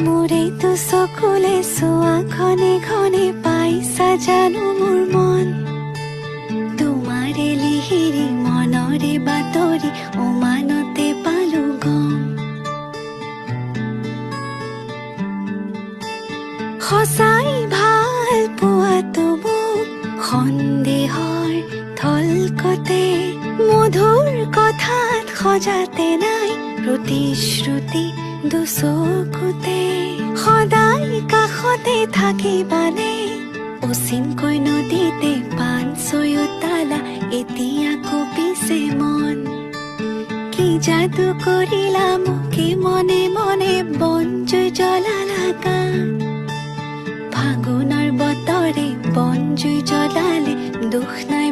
মোৰেতো চকুলে চোৱা ঘনে ঘনে পাইছা জানো মোৰ মন তোমাৰে লিহিৰি মনৰে বাতৰি উমানতে পালো গম সঁচাই ভাল পোৱাটো মোক সন্দেহৰ থলকতে মধুৰ কথাত সজাতে নাই প্ৰতিশ্ৰুতি দুচকুতে সদায় কাষতে থাকিবানে অচিনকৈ নদীতে পাণ ছয়োতালা এতিয়া কঁপিছে মন কি যাদু কৰিলা মোকে মনে মনে বনজুই জ্বলালা গান ফাগুনৰ বতৰে বনজুই জ্বলালে দুখ নাই